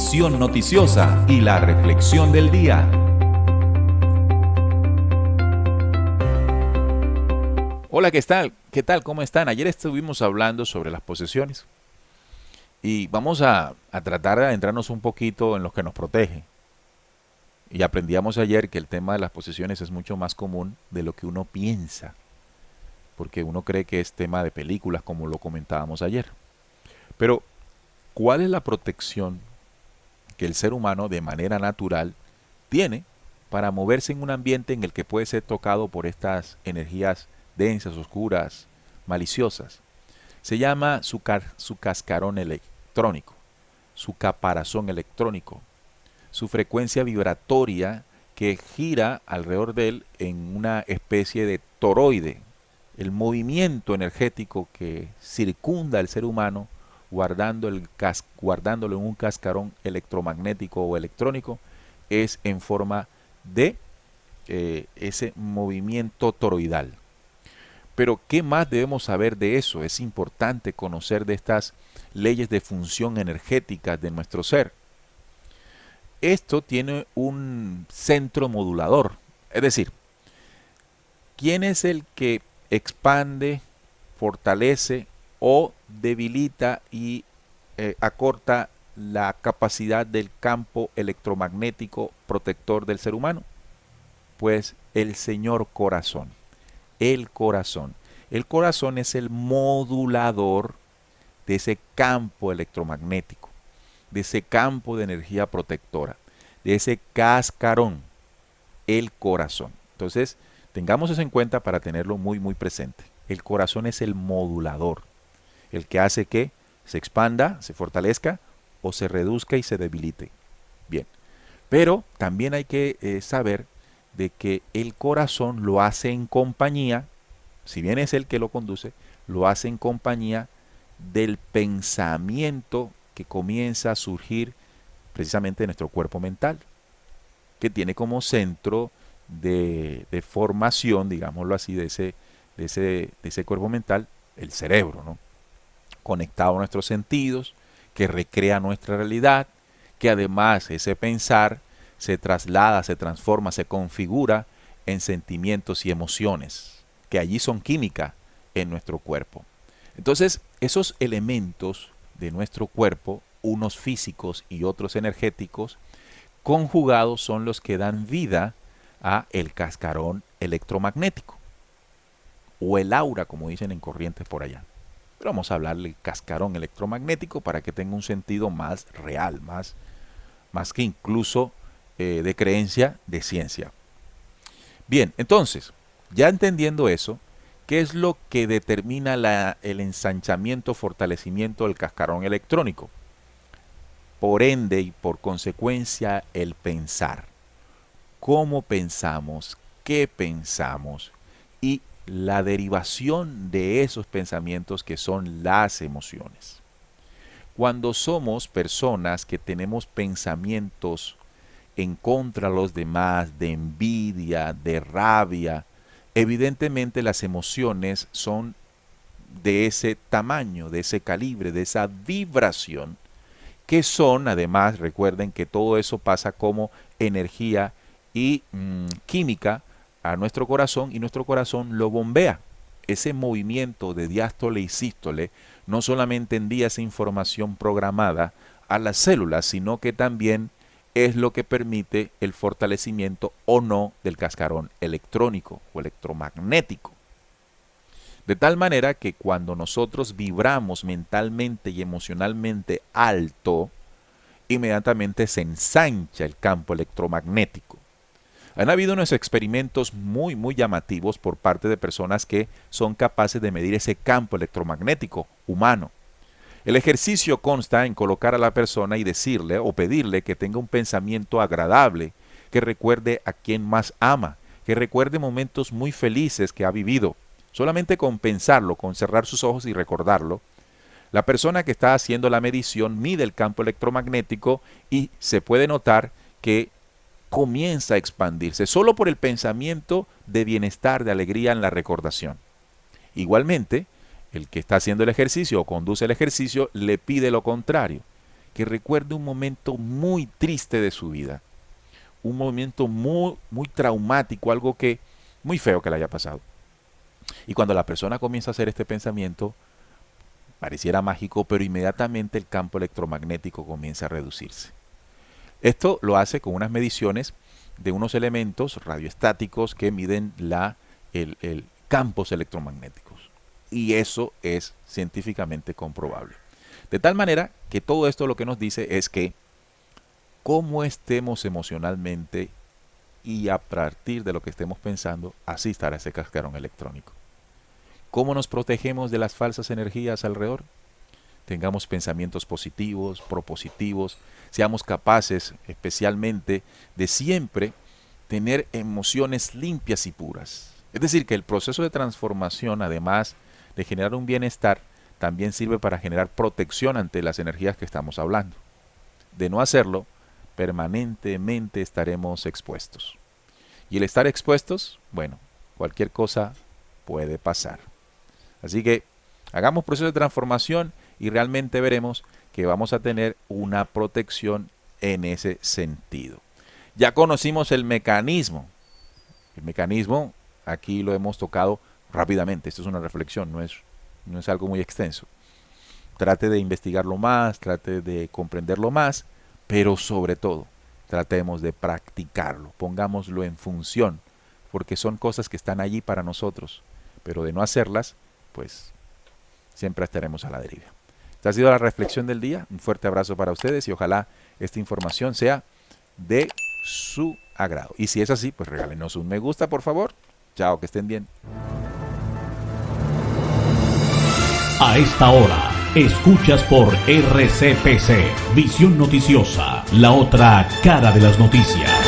visión noticiosa y la reflexión del día. Hola, ¿qué tal? ¿Qué tal? ¿Cómo están? Ayer estuvimos hablando sobre las posesiones y vamos a tratar de adentrarnos un poquito en lo que nos protege. Y aprendíamos ayer que el tema de las posesiones es mucho más común de lo que uno piensa, porque uno cree que es tema de películas, como lo comentábamos ayer. Pero, ¿cuál es la protección que el ser humano de manera natural tiene para moverse en un ambiente en el que puede ser tocado por estas energías densas, oscuras, maliciosas? Se llama su cascarón electrónico, su caparazón electrónico, su frecuencia vibratoria que gira alrededor de él en una especie de toroide, el movimiento energético que circunda al ser humano guardándolo en un cascarón electromagnético o electrónico, es en forma de ese movimiento toroidal. Pero ¿qué más debemos saber de eso? Es importante conocer de estas leyes de función energética de nuestro ser. Esto tiene un centro modulador, es decir, ¿quién es el que expande, fortalece o debilita y acorta la capacidad del campo electromagnético protector del ser humano? Pues el señor corazón, el corazón. El corazón es el modulador de ese campo electromagnético, de ese campo de energía protectora, de ese cascarón, el corazón. Entonces, tengamos eso en cuenta para tenerlo muy, muy presente. El corazón es el modulador, el que hace que se expanda, se fortalezca o se reduzca y se debilite. Bien, pero también hay que saber de que el corazón lo hace en compañía, si bien es el que lo conduce, lo hace en compañía del pensamiento que comienza a surgir precisamente de nuestro cuerpo mental, que tiene como centro de formación, digámoslo así, de ese cuerpo mental, el cerebro, ¿no? Conectado a nuestros sentidos, que recrea nuestra realidad, que además ese pensar se traslada, se transforma, se configura en sentimientos y emociones, que allí son química en nuestro cuerpo. Entonces, esos elementos de nuestro cuerpo, unos físicos y otros energéticos, conjugados son los que dan vida a el cascarón electromagnético, o el aura, como dicen en corrientes por allá. Pero vamos a hablarle del cascarón electromagnético para que tenga un sentido más real, más que incluso de creencia, de ciencia. Bien, entonces, ya entendiendo eso, ¿qué es lo que determina el ensanchamiento, fortalecimiento del cascarón electrónico? Por ende y por consecuencia, el pensar. ¿Cómo pensamos? ¿Qué pensamos? Y la derivación de esos pensamientos que son las emociones. Cuando somos personas que tenemos pensamientos en contra de los demás, de envidia, de rabia, evidentemente las emociones son de ese tamaño, de ese calibre, de esa vibración, que son, además, recuerden que todo eso pasa como energía y química a nuestro corazón y nuestro corazón lo bombea. Ese movimiento de diástole y sístole no solamente envía esa información programada a las células, sino que también es lo que permite el fortalecimiento o no del cascarón electrónico o electromagnético. De tal manera que cuando nosotros vibramos mentalmente y emocionalmente alto, inmediatamente se ensancha el campo electromagnético. Han habido unos experimentos muy, muy llamativos por parte de personas que son capaces de medir ese campo electromagnético humano. El ejercicio consta en colocar a la persona y decirle o pedirle que tenga un pensamiento agradable, que recuerde a quien más ama, que recuerde momentos muy felices que ha vivido. Solamente con pensarlo, con cerrar sus ojos y recordarlo, la persona que está haciendo la medición mide el campo electromagnético y se puede notar que comienza a expandirse solo por el pensamiento de bienestar, de alegría en la recordación. Igualmente, el que está haciendo el ejercicio o conduce el ejercicio le pide lo contrario, que recuerde un momento muy triste de su vida, un momento muy, muy traumático, algo que muy feo que le haya pasado. Y cuando la persona comienza a hacer este pensamiento, pareciera mágico, pero inmediatamente el campo electromagnético comienza a reducirse. Esto lo hace con unas mediciones de unos elementos radioestáticos que miden el campos electromagnéticos. Y eso es científicamente comprobable. De tal manera que todo esto lo que nos dice es que cómo estemos emocionalmente y a partir de lo que estemos pensando, así estará ese cascarón electrónico. ¿Cómo nos protegemos de las falsas energías alrededor? Tengamos pensamientos positivos, propositivos, seamos capaces especialmente de siempre tener emociones limpias y puras. Es decir, que el proceso de transformación, además de generar un bienestar, también sirve para generar protección ante las energías que estamos hablando. De no hacerlo, permanentemente estaremos expuestos. Y el estar expuestos, bueno, cualquier cosa puede pasar. Así que hagamos proceso de transformación y realmente veremos que vamos a tener una protección en ese sentido. Ya conocimos el mecanismo. El mecanismo aquí lo hemos tocado rápidamente. Esto es una reflexión, no es algo muy extenso. Trate de investigarlo más, trate de comprenderlo más, pero sobre todo, tratemos de practicarlo, pongámoslo en función, porque son cosas que están allí para nosotros, pero de no hacerlas, pues siempre estaremos a la deriva. Esta ha sido la reflexión del día. Un fuerte abrazo para ustedes y ojalá esta información sea de su agrado. Y si es así, pues regálenos un me gusta, por favor. Chao, que estén bien. A esta hora, escuchas por RCPC, Visión Noticiosa, la otra cara de las noticias.